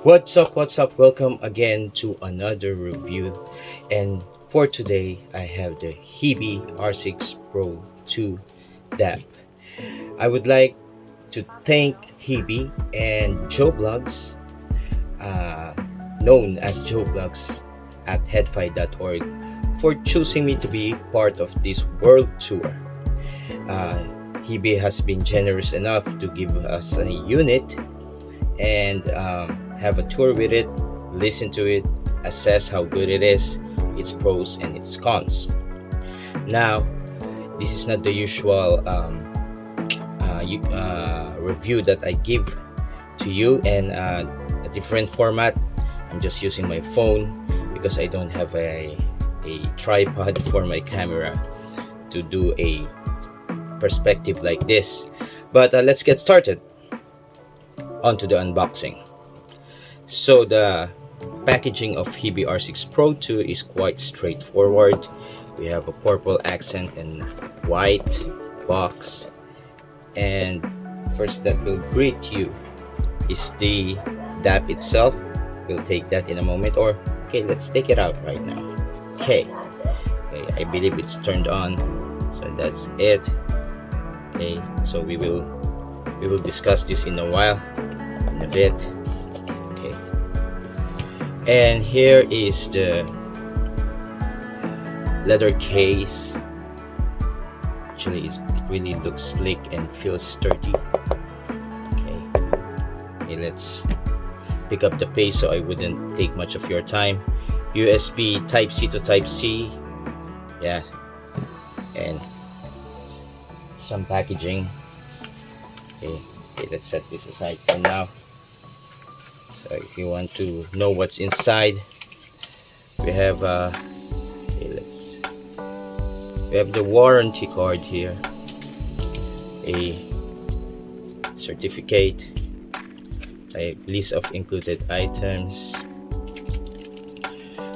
What's up? What's up? Welcome again to another review. And for today, I have the Hiby R6 Pro II DAP. I would like to thank Hiby and Joe Blogs, uh, known as Joe Blogs at headfi.org, for choosing me to be part of this world tour. Uh, Hiby has been generous enough to give us a unit and have a tour with it, listen to it, assess how good it is, its pros and its cons. Now, this is not the usual review that I give to you and a different format. I'm just using my phone because I don't have a tripod for my camera to do a perspective like this. But let's get started. On to the unboxing. So the packaging of Hiby R6 Pro II is quite straightforward. We have a purple accent and white box, and first that will greet you is the DAP itself. We'll take that in a moment, or okay, let's take it out right now. Okay, I believe it's turned on, so that's it. Okay, so we will discuss this in a while, in a bit. Okay, and here is the leather case. Actually, it really looks sleek and feels sturdy. Okay, let's pick up the pace so I wouldn't take much of your time. USB Type C to Type C, yeah, and some packaging. Okay, let's set this aside for now. So if you want to know what's inside, we have we have the warranty card here, a certificate, a list of included items.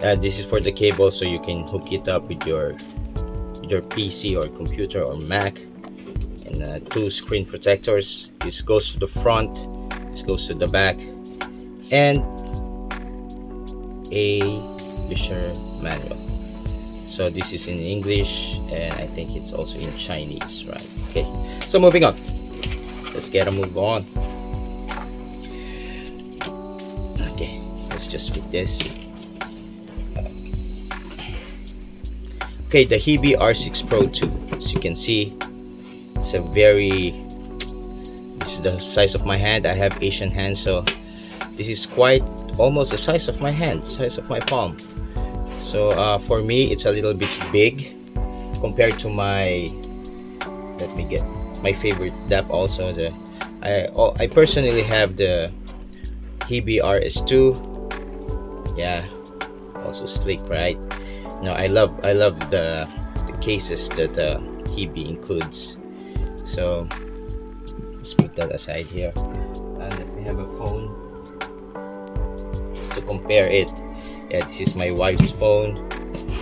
This is for the cable, so you can hook it up with your PC or computer or Mac. And two screen protectors. This goes to the front, this goes to the back, and a user manual. So this is in English, and I think it's also in Chinese, right? Okay, so moving on, let's get a move on. Okay, let's just fit this. Okay, the Hiby R6 Pro II, as you can see, it's this is the size of my hand. I have Asian hands, so this is quite almost the size of my hand, size of my palm. So for me, it's a little bit big compared to my, let me get my favorite DAP also. I personally have the Hiby RS2. Yeah, also sleek, right? No, I love the cases that Hiby includes. So let's put that aside here, and we have a phone just to compare it. Yeah, this is my wife's phone,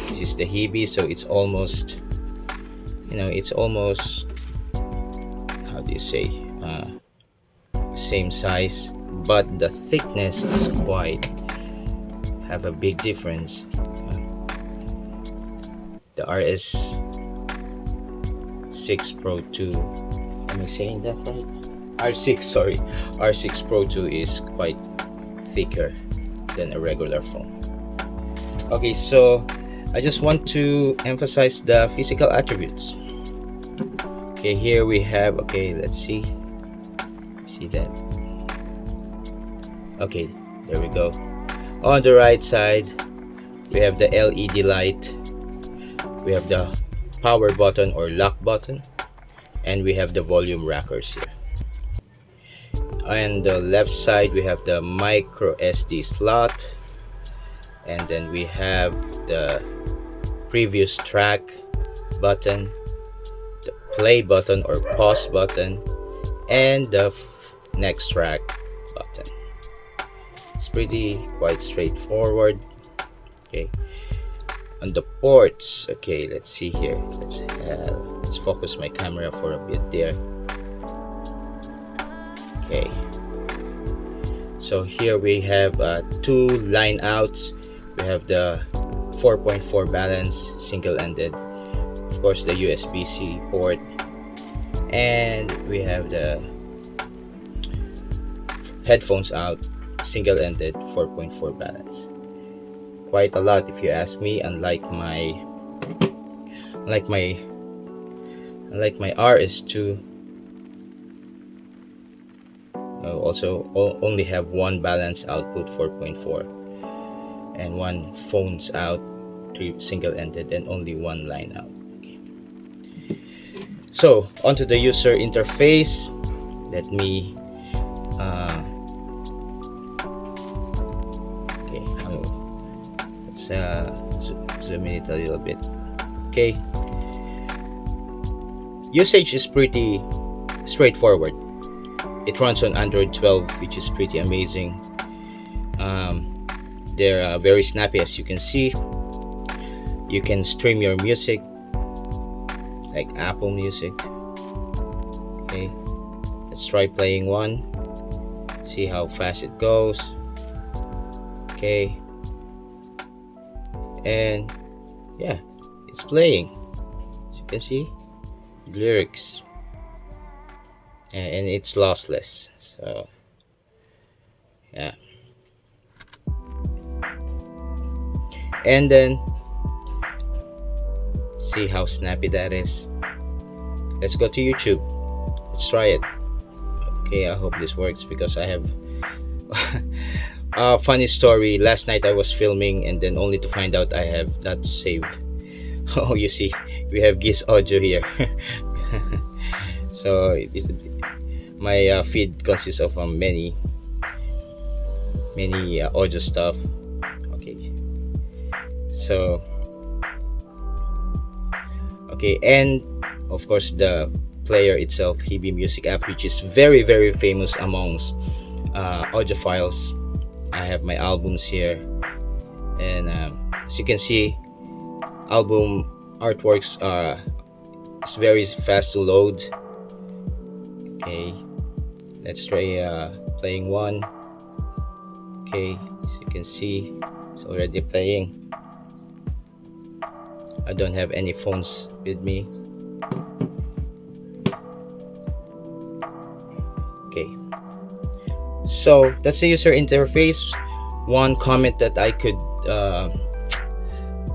this is the Hiby, so it's almost, it's almost, how do you say, same size, but the thickness is quite have a big difference. The RS6 Pro II, am I saying that right? R6 Pro II is quite thicker than a regular phone. Okay, so I just want to emphasize the physical attributes. Okay, here we have, okay, let's see that. Okay, there we go. On the right side, we have the LED light, we have the power button or lock button, and we have the volume rockers here. On the left side, we have the micro SD slot, and then we have the previous track button, the play button or pause button, and the next track button. It's quite straightforward. Okay, on the ports, okay, let's see here, let's focus my camera for a bit there. Okay, So here we have two line outs. We have the 4.4 balance single-ended, of course the USB-C port, and we have the headphones out, single-ended, 4.4 balance. Quite a lot if you ask me, unlike my RS2. Also only have one balance output, 4.4, and one phones out, three single-ended, and only one line out. Okay. So onto the user interface. Let me okay, let's zoom in it a little bit. Okay, usage is pretty straightforward. It runs on Android 12, which is pretty amazing. They're very snappy, as you can see. You can stream your music like Apple Music. Okay, let's try playing one. See how fast it goes. Okay, and yeah, it's playing. As you can see, lyrics. And it's lossless, so yeah. And then see how snappy that is. Let's go to YouTube. Let's try it. Okay, I hope this works because I have a funny story. Last night I was filming and then only to find out I have not saved. Oh, you see, we have Giz audio here. So my feed consists of many audio stuff. Okay, so okay, and of course the player itself, Hiby Music app, which is very famous amongst audiophiles. I have my albums here, and as you can see, album artworks it's very fast to load. Okay, let's try playing one. Okay, as you can see, it's already playing. I don't have any phones with me. Okay, so that's the user interface. One comment that I could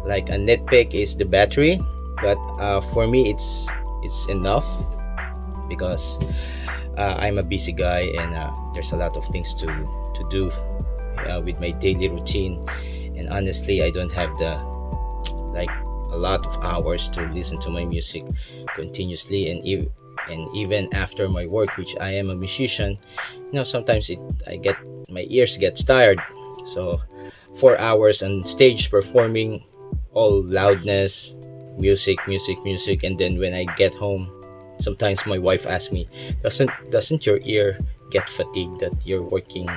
like a nitpick is the battery, but for me it's enough because I'm a busy guy and there's a lot of things to do with my daily routine, and honestly I don't have the like a lot of hours to listen to my music continuously, and even after my work, which I am a musician, sometimes my ears get tired. So 4 hours on stage performing, all loudness, music, and then when I get home, sometimes my wife asks me, doesn't your ear get fatigued that you're working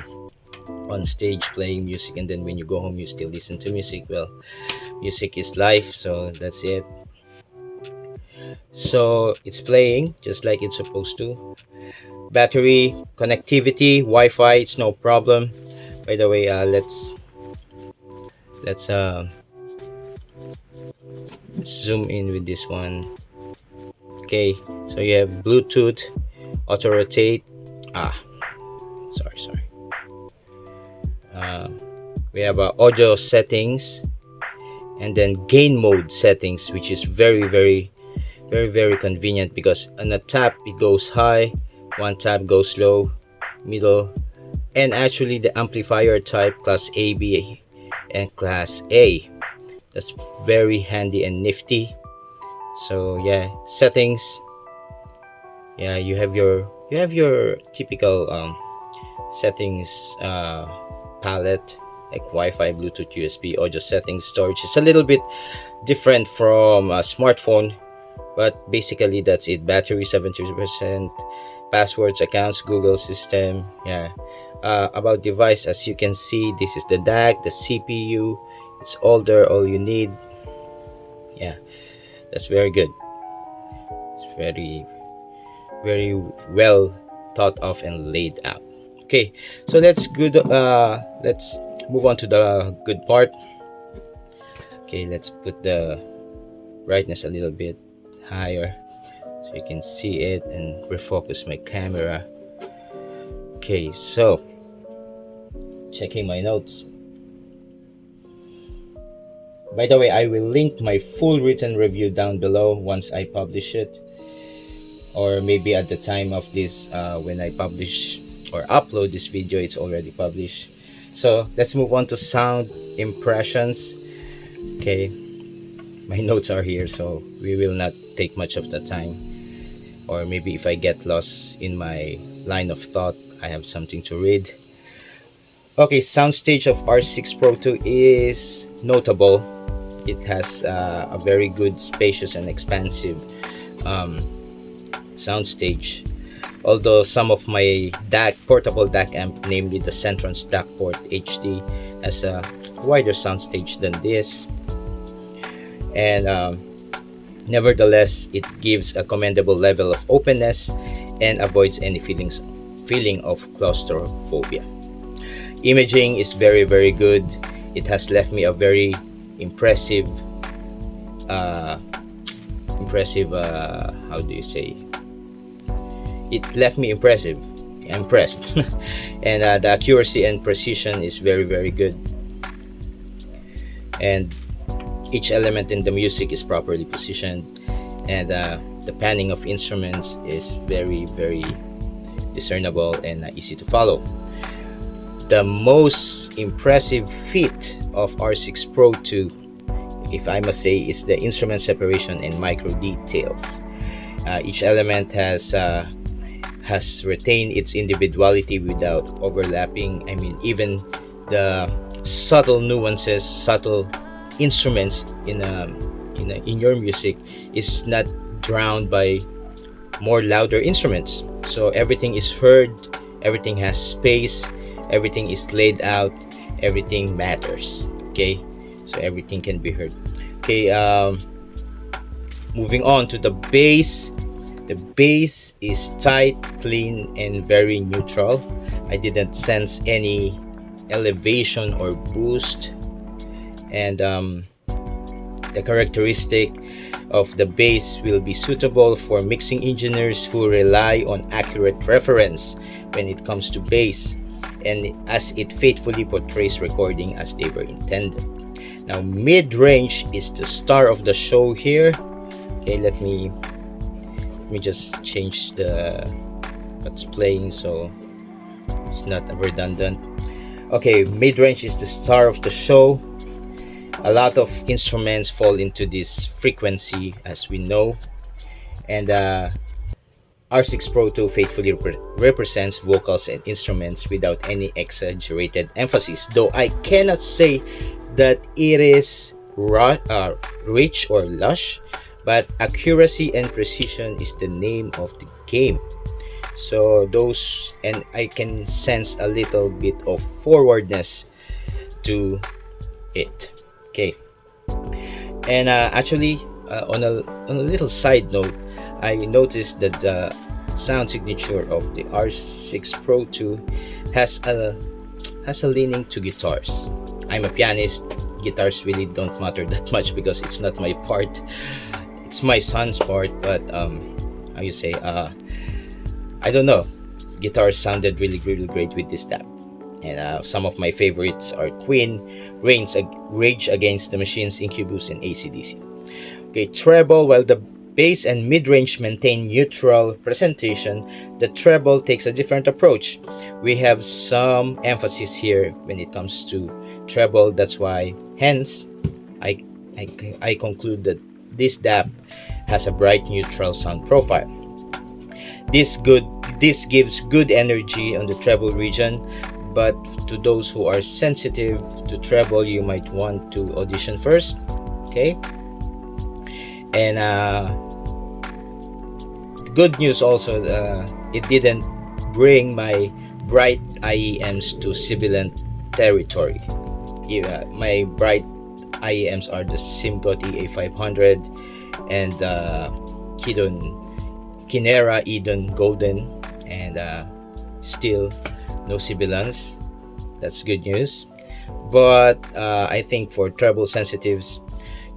on stage playing music and then when you go home you still listen to music? Well, music is life, so that's it. So it's playing just like it's supposed to. Battery, connectivity, Wi-Fi, it's no problem. By the way, let's zoom in with this one. Okay, so you have Bluetooth, auto rotate. Sorry. We have audio settings, and then gain mode settings, which is very convenient because on a tap it goes high, one tap goes low, middle, and actually the amplifier type class A, B, and class A. That's very handy and nifty. So yeah, settings. Yeah, you have your typical settings palette like Wi-Fi, Bluetooth, USB, audio settings, storage. It's a little bit different from a smartphone, but basically that's it. Battery 70%, passwords, accounts, Google system. Yeah. About device, as you can see, this is the DAC, the CPU. It's all there, all you need. Yeah, that's very good. It's very well thought of and laid out. Okay. Okay, so let's move on to the good part. Okay, let's put the brightness a little bit higher so you can see it, and refocus my camera. Okay, so checking my notes. By the way, I will link my full written review down below once I publish it, or maybe at the time of this, when I publish or upload this video, it's already published. So let's move on to sound impressions. Okay, my notes are here, so we will not take much of the time, or maybe if I get lost in my line of thought, I have something to read. Okay, soundstage of R6 Pro II is notable. It has a very good, spacious and expansive soundstage. Although some of my portable DAC amp, namely the Centron's DAC Port HD, has a wider soundstage than this, and nevertheless it gives a commendable level of openness and avoids any feeling of claustrophobia. Imaging is very, very good. It has left me a very impressive how do you say, it left me impressed and the accuracy and precision is very, very good, and each element in the music is properly positioned, and the panning of instruments is very, very discernible and easy to follow. The most impressive feat of R6 Pro II, if I must say, is the instrument separation and micro details. Each element has retained its individuality without overlapping. I mean, even the subtle nuances, subtle instruments in your music is not drowned by more louder instruments. So everything is heard, everything has space, everything is laid out, everything matters. Okay, so everything can be heard. Okay, moving on to the bass. The bass is tight, clean, and very neutral. I didn't sense any elevation or boost, and the characteristic of the bass will be suitable for mixing engineers who rely on accurate reference when it comes to bass, and as it faithfully portrays recording as they were intended. Now, mid-range is the star of the show here. Okay, let me just change what's playing so it's not redundant. Okay, mid-range is the star of the show. A lot of instruments fall into this frequency, as we know, and R6 Pro II faithfully represents vocals and instruments without any exaggerated emphasis, though I cannot say that it is rich or lush, but accuracy and precision is the name of the game. So and I can sense a little bit of forwardness to it. Okay, and actually on a little side note, I noticed that the sound signature of the R6 Pro II has a leaning to guitars. I'm a pianist. Guitars really don't matter that much because it's not my part. It's my son's part, but how you say, I don't know. Guitars sounded really, really great with this DAP. And some of my favorites are Queen, Rage Against the Machines, Incubus, and AC/DC. Okay, treble. While the bass and mid-range maintain neutral presentation, the treble takes a different approach. We have some emphasis here when it comes to treble. That's why, hence, I conclude that this DAP has a bright neutral sound profile. This gives good energy on the treble region, but to those who are sensitive to treble, you might want to audition first. Okay, and good news also, it didn't bring my bright IEMs to sibilant territory. My bright IEMs are the Simgot EA500 and Kinera Eden Golden, and still no sibilance. That's good news. But I think for treble sensitives,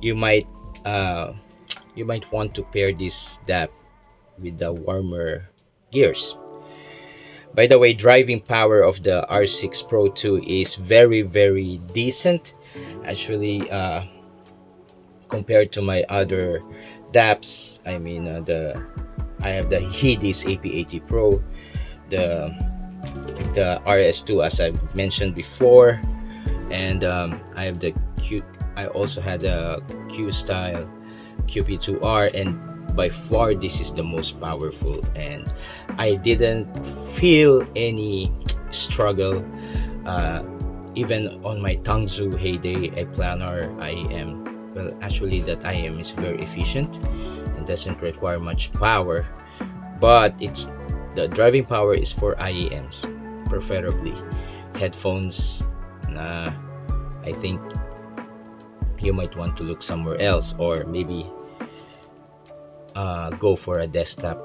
you might uh, you might want to pair this DAP with the warmer gears. By the way, driving power of the R6 Pro II is very, very decent. Actually, compared to my other DAPs, I mean, I have the Hydis AP80 Pro, the RS2 as I mentioned before, and I have the Q. I also had a Q style QP2R, and by far this is the most powerful, and I didn't feel any struggle even on my Tangzu Heyday a planner. Actually that IM is very efficient and doesn't require much power, but it's the driving power is for IEMs, preferably headphones. I think you might want to look somewhere else, or maybe go for a desktop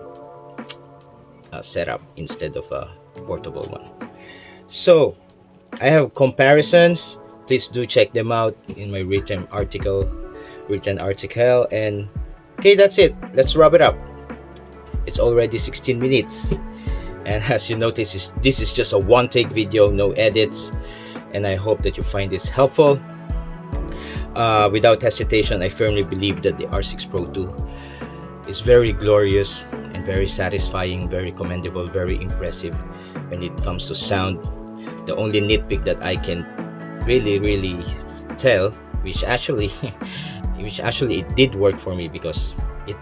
setup instead of a portable one. So I have comparisons. Please do check them out in my written article. And okay, that's it. Let's wrap it up. It's already 16 minutes. And as you notice, this is just a one-take video, no edits. And I hope that you find this helpful. Without hesitation, I firmly believe that the R6 Pro II is very glorious and very satisfying, very commendable, very impressive when it comes to sound. The only nitpick that I can really tell, which actually it did work for me, because it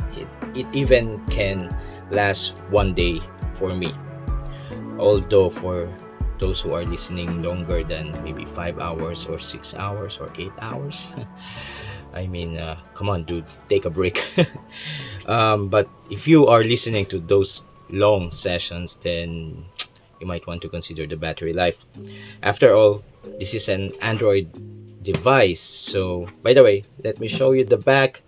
even can last one day for me, although for those who are listening longer than maybe 5 hours or 6 hours or 8 hours, I mean, come on dude, take a break. But if you are listening to those long sessions, then you might want to consider the battery life. After all, this is an Android device. So by the way, let me show you the back.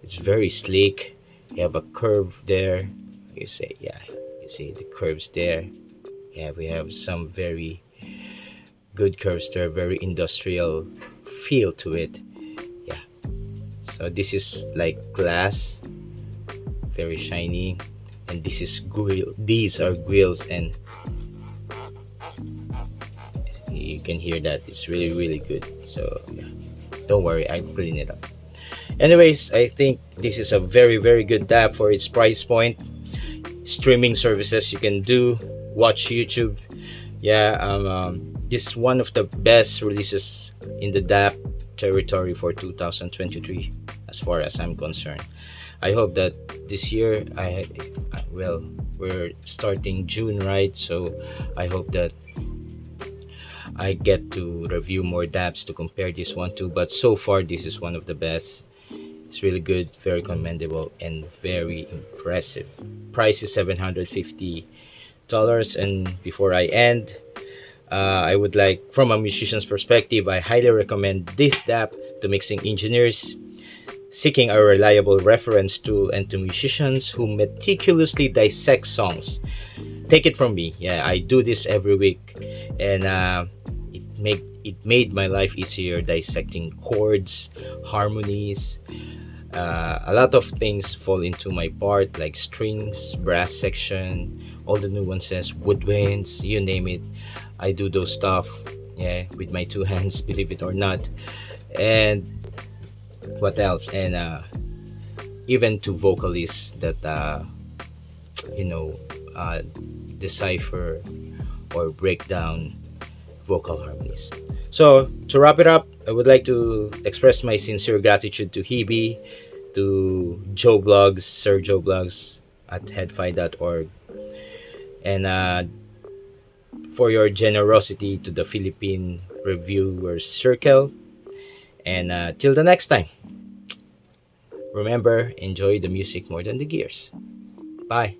It's very sleek. You have a curve there. You see the curves there. Yeah, we have some very good curves there, very industrial feel to it. Yeah, so this is like glass, very shiny, and this is grill. These are grills, and you can hear that it's really good. So yeah, don't worry, I clean it up. Anyways, I think this is a very good DAP for its price point. Streaming services you can do, watch YouTube. Yeah, this is one of the best releases in the DAP territory for 2023 as far as I'm concerned. I hope that this year we're starting June, right? So I hope that I get to review more DAPs to compare this one to, but so far this is one of the best. It's really good, very commendable, and very impressive. Price is $750. And before I end, I would like, from a musician's perspective, I highly recommend this DAP to mixing engineers seeking a reliable reference tool, and to musicians who meticulously dissect songs. Take it from me, yeah, I do this every week, and it made my life easier dissecting chords, harmonies. A lot of things fall into my part, like strings, brass section, all the nuances, woodwinds, you name it. I do those stuff, yeah, with my two hands, believe it or not. And what else? And even to vocalists that decipher or break down vocal harmonies. So to wrap it up, I would like to express my sincere gratitude to Hiby, to Joe Blogs, Sir Joe Blogs at headfi.org, and for your generosity to the Philippine Reviewers Circle. And till the next time, remember, enjoy the music more than the gears. Bye.